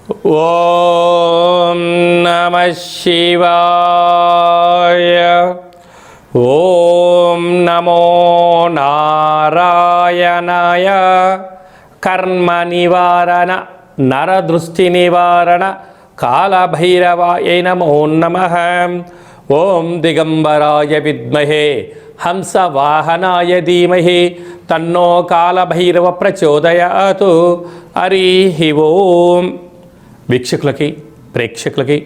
ఓం నమః శివాయ. ఓం నమో నారాయణాయ. కర్మ నివారణ నరదృష్టి నివారణ కాళభైరవాయ నమో నమః. ఓం దిగంబరాయ విద్మహే హంసవాహనాయ ధీమహి తన్నో కాళభైరవ ప్రచోదయాతు. హరి ఓం. వీక్షకులకి ప్రేక్షకులకి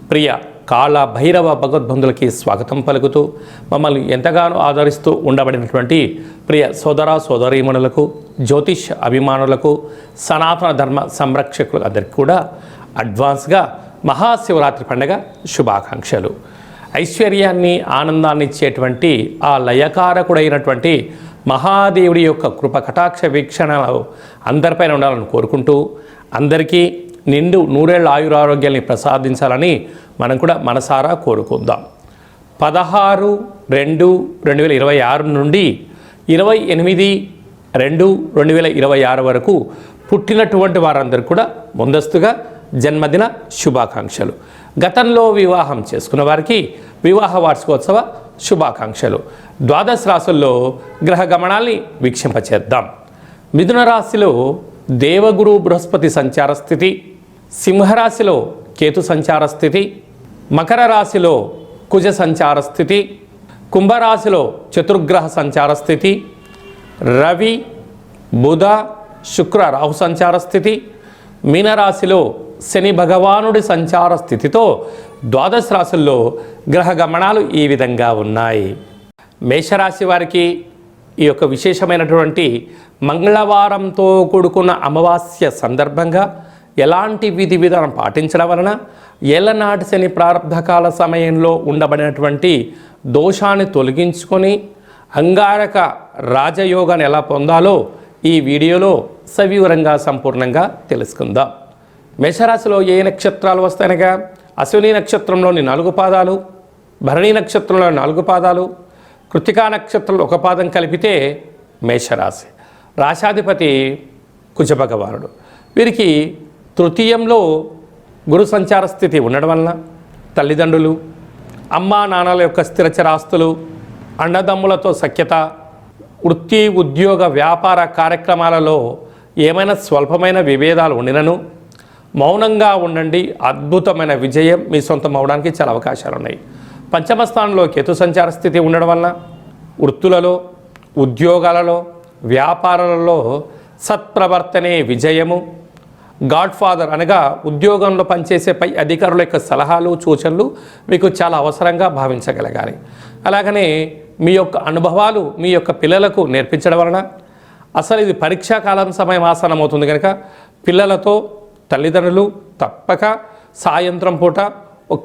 ప్రియ కాళభైరవ భగవద్బంధులకి స్వాగతం పలుకుతూ మమ్మల్ని ఎంతగానో ఆదరిస్తూ ఉండబడినటువంటి ప్రియ సోదర సోదరీమణులకు, జ్యోతిష్ అభిమానులకు, సనాతన ధర్మ సంరక్షకులు అందరికీ కూడా అడ్వాన్స్గా మహాశివరాత్రి పండుగ శుభాకాంక్షలు. ఐశ్వర్యాన్ని ఆనందాన్ని ఇచ్చేటువంటి ఆ లయకారకుడైనటువంటి మహాదేవుడి యొక్క కృప కటాక్ష వీక్షణలు అందరిపైన ఉండాలని కోరుకుంటూ అందరికీ నిండు నూరేళ్ల ఆయురారోగ్యాన్ని ప్రసాదించాలని మనం కూడా మనసారా కోరుకుందాం. 16/2/2026 నుండి 28/2/2026 వరకు పుట్టినటువంటి వారందరూ కూడా ముందస్తుగా జన్మదిన శుభాకాంక్షలు. గతంలో వివాహం చేసుకున్న వారికి వివాహ వార్షికోత్సవ శుభాకాంక్షలు. ద్వాదశ రాశుల్లో గ్రహ గమనాల్ని వీక్షింపచేద్దాం. మిథున రాశిలో దేవగురు బృహస్పతి సంచార స్థితి, సింహరాశిలో కేతు సంచార స్థితి, మకర రాశిలో కుజ సంచార స్థితి, కుంభరాశిలో చతుర్గ్రహ సంచార స్థితి, రవి బుధ శుక్ర రాహు సంచార స్థితి, మీనరాశిలో శని భగవానుడి సంచార స్థితితో ద్వాదశ రాశుల్లో గ్రహ గమనాలు ఈ విధంగా ఉన్నాయి. మేషరాశి వారికి ఈ యొక్క విశేషమైనటువంటి మంగళవారంతో కూడుకున్న అమావాస్య సందర్భంగా ఎలాంటి విధి విధానం పాటించడం వలన ఏళ్ళనాటి శని ప్రారంభకాల సమయంలో ఉండబడినటువంటి దోషాన్ని తొలగించుకొని అంగారక రాజయోగాన్ని ఎలా పొందాలో ఈ వీడియోలో సవివరంగా సంపూర్ణంగా తెలుసుకుందాం. మేషరాశిలో ఏ నక్షత్రాలు వస్తాయనగా అశ్విని నక్షత్రంలోని 4 పాదాలు, భరణి నక్షత్రంలోని 4 పాదాలు, కృత్తికా నక్షత్రంలో 1 పాదం కలిపితే మేషరాశి. రాశాధిపతి కుజభగవానుడు. వీరికి తృతీయంలో గురు సంచార స్థితి ఉండడం వలన తల్లిదండ్రులు, అమ్మా నాన్నల యొక్క స్థిరచరాస్తులు, అన్నదమ్ములతో సఖ్యత, వృత్తి ఉద్యోగ వ్యాపార కార్యక్రమాలలో ఏమైనా స్వల్పమైన విభేదాలు ఉండినను మౌనంగా ఉండండి. అద్భుతమైన విజయం మీ సొంతం అవడానికి చాలా అవకాశాలు ఉన్నాయి. పంచమ స్థానంలో కేతు సంచార స్థితి ఉండడం వలన వృత్తులలో, ఉద్యోగాలలో, వ్యాపారాలలో సత్ప్రవర్తనే విజయము. గాడ్ ఫాదర్ అనగా ఉద్యోగంలో పనిచేసే పై అధికారుల యొక్క సలహాలు సూచనలు మీకు చాలా అవసరంగా భావించగలగాలి. అలాగనే మీ యొక్క అనుభవాలు మీ యొక్క పిల్లలకు నేర్పించడం వలన అసలు ఇది పరీక్షాకాలం సమయం ఆసనం అవుతుంది కనుక పిల్లలతో తల్లిదండ్రులు తప్పక సాయంత్రం పూట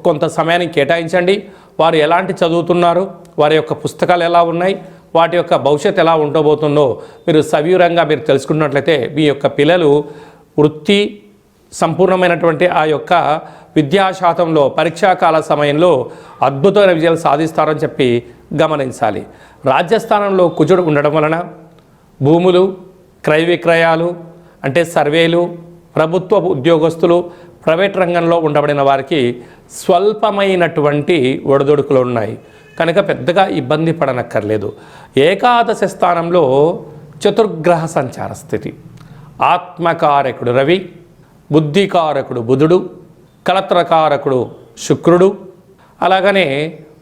కొంత సమయాన్ని కేటాయించండి. వారు ఎలాంటి చదువుతున్నారు, వారి యొక్క పుస్తకాలు ఎలా ఉన్నాయి, వాటి యొక్క భవిష్యత్తు ఎలా ఉండబోతుందో మీరు సవివరంగా మీరు తెలుసుకున్నట్లయితే మీ యొక్క పిల్లలు వృత్తి సంపూర్ణమైనటువంటి ఆ యొక్క విద్యాశాతంలో పరీక్షాకాల సమయంలో అద్భుతమైన విజయాలు సాధిస్తారని చెప్పి గమనించాలి. రాజ్యస్థానంలో కుజుడు ఉండడం వలన భూములు, క్రయ విక్రయాలు అంటే సర్వేలు, ప్రభుత్వ ఉద్యోగస్తులు, ప్రైవేట్ రంగంలో ఉండబడిన వారికి స్వల్పమైనటువంటి ఒడిదొడుకులు ఉన్నాయి కనుక పెద్దగా ఇబ్బంది పడనక్కర్లేదు. ఏకాదశ స్థానంలో చతుర్గ్రహ సంచార స్థితి. ఆత్మకారకుడు రవి, బుద్ధికారకుడు బుధుడు, కలత్రకారకుడు శుక్రుడు, అలాగనే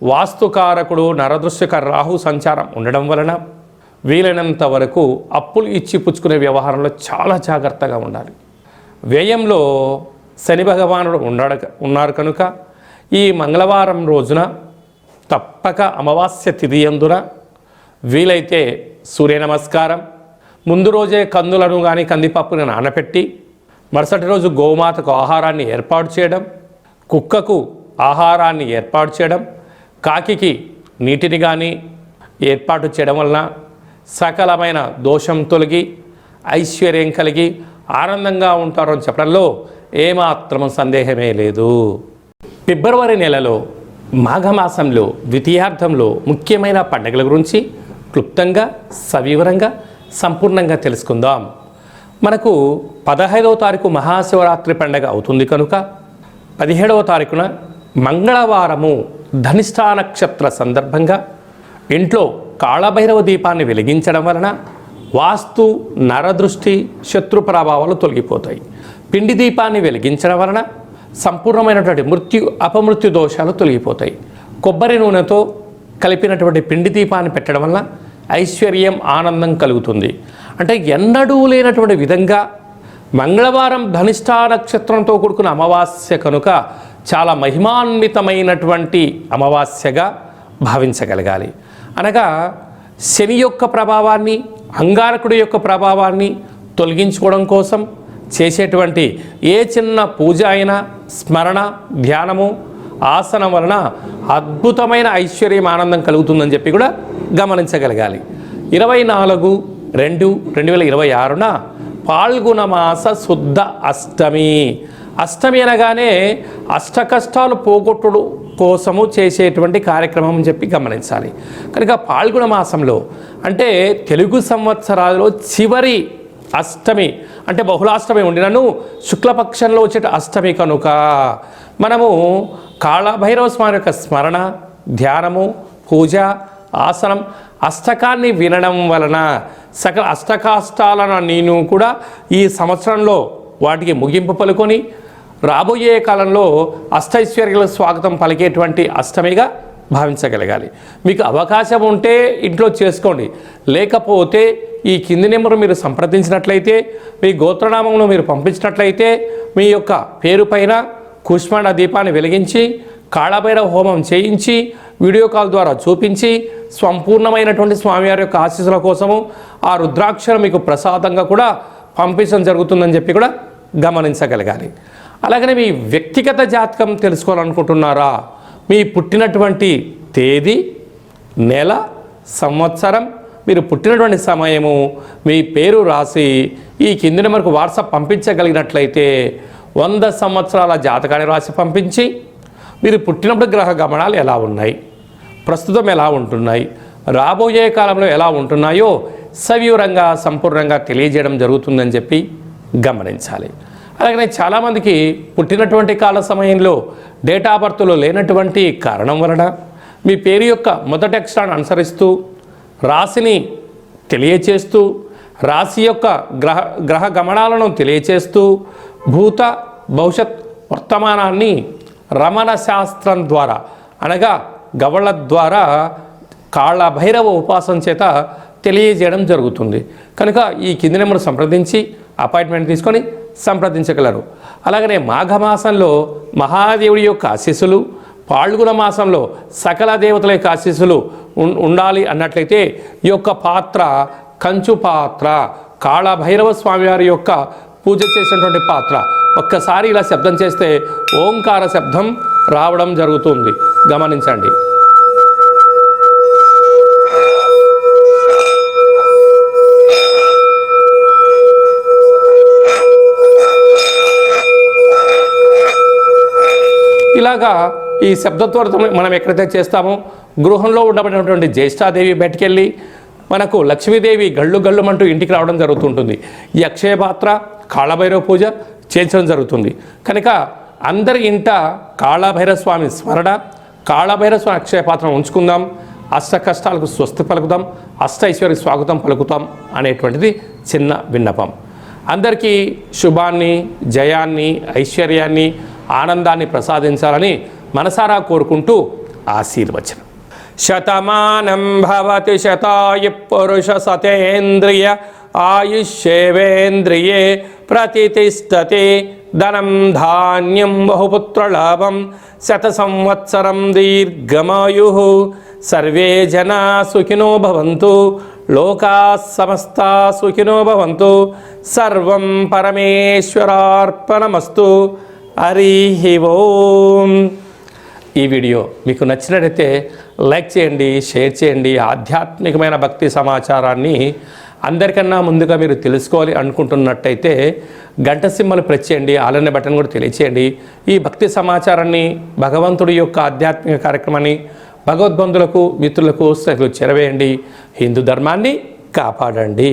వాస్తుకారకుడు నరదృశ్యక రాహు సంచారం ఉండడం వలన వీలైనంత వరకు అప్పులు ఇచ్చి పుచ్చుకునే వ్యవహారంలో చాలా జాగ్రత్తగా ఉండాలి. వ్యయంలో శని భగవానుడు ఉన్నారు కనుక ఈ మంగళవారం రోజున తప్పక అమావాస్య తిథి యందున వీలైతే సూర్య నమస్కారం, ముందు రోజే కందులను కానీ కందిపప్పుని నానపెట్టి మరుసటి రోజు గోమాతకు ఆహారాన్ని ఏర్పాటు చేయడం, కుక్కకు ఆహారాన్ని ఏర్పాటు చేయడం, కాకికి నీటిని కానీ ఏర్పాటు చేయడం వలన సకలమైన దోషం తొలగి ఐశ్వర్యం కలిగి ఆనందంగా ఉంటారని చెప్పడంలో ఏమాత్రం సందేహమే లేదు. ఫిబ్రవరి నెలలో మాఘమాసంలో ద్వితీయార్థంలో ముఖ్యమైన పండుగల గురించి క్లుప్తంగా సవివరంగా సంపూర్ణంగా తెలుసుకుందాం. మనకు 15వ తారీఖు మహాశివరాత్రి పండగ అవుతుంది కనుక 17వ తారీఖున మంగళవారము ధనిష్ఠా నక్షత్ర సందర్భంగా ఇంట్లో కాళభైరవ దీపాన్ని వెలిగించడం వలన వాస్తు నరదృష్టి శత్రు ప్రభావాలు తొలగిపోతాయి. పిండి దీపాన్ని వెలిగించడం వలన సంపూర్ణమైనటువంటి అపమృత్యు దోషాలు తొలగిపోతాయి. కొబ్బరి నూనెతో కలిపినటువంటి పిండి దీపాన్ని పెట్టడం వల్ల ఐశ్వర్యం ఆనందం కలుగుతుంది. అంటే ఎన్నడూ లేనటువంటి విధంగా మంగళవారం ధనిష్ఠా నక్షత్రంతో కూడుకున్న అమావాస్య కనుక చాలా మహిమాన్వితమైనటువంటి అమావాస్యగా భావించగలగాలి. అనగా శని యొక్క ప్రభావాన్ని అంగారకుడి యొక్క ప్రభావాన్ని తొలగించుకోవడం కోసం చేసేటువంటి ఏ చిన్న పూజ అయినా స్మరణ ధ్యానము ఆసనం వలన అద్భుతమైన ఐశ్వర్యం ఆనందం కలుగుతుందని చెప్పి కూడా గమనించగలగాలి. 24/2/2026న పాల్గొన మాస శుద్ధ అష్టమి. అష్టమి అనగానే అష్ట కష్టాలు పోగొట్టుడు కోసము చేసేటువంటి కార్యక్రమం అని చెప్పి గమనించాలి. కనుక పాల్గొన మాసంలో అంటే తెలుగు సంవత్సరాలలో చివరి అష్టమి అంటే బహుళాష్టమి ఉండినను శుక్లపక్షంలో వచ్చే అష్టమి కనుక మనము కాళభైరవ స్వామి యొక్క స్మరణ ధ్యానము పూజ ఆసనం అష్టకాన్ని వినడం వలన సకల అష్టకాష్టాలను నేను కూడా ఈ సంవత్సరంలో వాటికి ముగింపు పలుకొని రాబోయే కాలంలో అష్టైశ్వర్యాల స్వాగతం పలికేటువంటి అష్టమిగా భావించగలగాలి. మీకు అవకాశం ఉంటే ఇంట్లో చేసుకోండి, లేకపోతే ఈ కింది నెంబర్ మీరు సంప్రదించినట్లయితే మీ గోత్రనామంలో మీరు పంపించినట్లయితే మీ యొక్క పేరు పైన కుష్మాండ దీపాన్ని వెలిగించి కాళభైరవ హోమం చేయించి వీడియో కాల్ ద్వారా చూపించి సంపూర్ణమైనటువంటి స్వామివారి యొక్క ఆశీస్సుల కోసము ఆ రుద్రాక్షరం మీకు ప్రసాదంగా కూడా పంపించడం జరుగుతుందని చెప్పి కూడా గమనించగలగాలి. అలాగనే మీ వ్యక్తిగత జాతకం తెలుసుకోవాలనుకుంటున్నారా? మీ పుట్టినటువంటి తేదీ, నెల, సంవత్సరం, మీరు పుట్టినటువంటి సమయము, మీ పేరు రాసి ఈ కింది నెంబర్కు వాట్సాప్ పంపించగలిగినట్లయితే 100 సంవత్సరాల జాతకాన్ని రాసి పంపించి మీరు పుట్టినప్పుడు గ్రహ గమనాలు ఎలా ఉన్నాయి, ప్రస్తుతం ఎలా ఉంటున్నాయి, రాబోయే కాలంలో ఎలా ఉంటున్నాయో సవివరంగా సంపూర్ణంగా తెలియజేయడం జరుగుతుందని చెప్పి గమనించాలి. అలాగనే చాలామందికి పుట్టినటువంటి కాల సమయంలో డేట్ ఆఫ్ బర్త్లో లేనటువంటి కారణం వలన మీ పేరు యొక్క మొదటి అక్షరాన్ని అనుసరిస్తూ రాశిని తెలియచేస్తూ రాశి యొక్క గ్రహ గమనాలను తెలియచేస్తూ భూత భవిష్యత్ వర్తమానాన్ని రమణ శాస్త్రం ద్వారా అనగా గవళ ద్వారా కాళభైరవ ఉపాసన చేత తెలియజేయడం జరుగుతుంది. కనుక ఈ కింది నెంబర్ సంప్రదించి అపాయింట్మెంట్ తీసుకొని సంప్రదించగలరు. అలాగనే మాఘమాసంలో మహాదేవుడి యొక్క ఆశీస్సులు, పాల్గొన మాసంలో సకల దేవతల యొక్క ఆశీస్సులు ఉండాలి అన్నట్లయితే ఈ యొక్క పాత్ర కంచు పాత్ర, కాళభైరవ స్వామివారి యొక్క పూజ చేసినటువంటి పాత్ర ఒక్కసారి ఇలా శబ్దం చేస్తే ఓంకార శబ్దం రావడం జరుగుతుంది, గమనించండి. ఇలాగా ఈ శబ్దంతో మనం ఎక్కడైతే చేస్తామో గృహంలో ఉండబడినటువంటి జ్యేష్ఠాదేవి బయటికెళ్ళి మనకు లక్ష్మీదేవి గళ్ళు గళ్ళుమంటూ ఇంటికి రావడం జరుగుతుంటుంది. ఈ అక్షయ పాత్ర కాళభైరవ పూజ చేయించడం జరుగుతుంది. కనుక అందరి ఇంట కాళభైరవ స్వామి స్మరణ, కాళభైరవ స్వామి అక్షయ పాత్రను ఉంచుకుందాం, అష్ట కష్టాలకు స్వస్తి పలుకుతాం, అష్ట ఐశ్వర్య స్వాగతం పలుకుతాం అనేటువంటిది చిన్న విన్నపం. అందరికీ శుభాన్ని, జయాన్ని, ఐశ్వర్యాన్ని, ఆనందాన్ని ప్రసాదించాలని మనసారా కోరుకుంటూ ఆశీర్వచనం. శతమానం భవతి శతాయు పురుష సతేంద్రియ ఆయుష్యేవేంద్రియే ప్రతిష్టతే ధనం ధాన్యం బహుపుత్రలాభం శత సంవత్సరం దీర్ఘమాయు. సర్వే జనా సుఖినో భవంతు, లోకా సమస్తా సుఖినో భవంతు. సర్వం పరమేశ్వరార్పణమస్తు. హరి ఓం. ఈ వీడియో మీకు నచ్చినట్లయితే లైక్ చేయండి, షేర్ చేయండి. ఆధ్యాత్మికమైన భక్తి సమాచారాన్ని అందరికన్నా ముందుగా మీరు తెలుసుకోవాలి అనుకుంటున్నట్టయితే గంట సింబల్ ప్రెస్ చేయండి, ఆలనే బటన్ కూడా తెలియచేయండి. ఈ భక్తి సమాచారాన్ని, భగవంతుడి యొక్క ఆధ్యాత్మిక కార్యక్రమాన్ని భగవద్బంధులకు, మిత్రులకు చేరవేయండి. హిందూ ధర్మాన్ని కాపాడండి.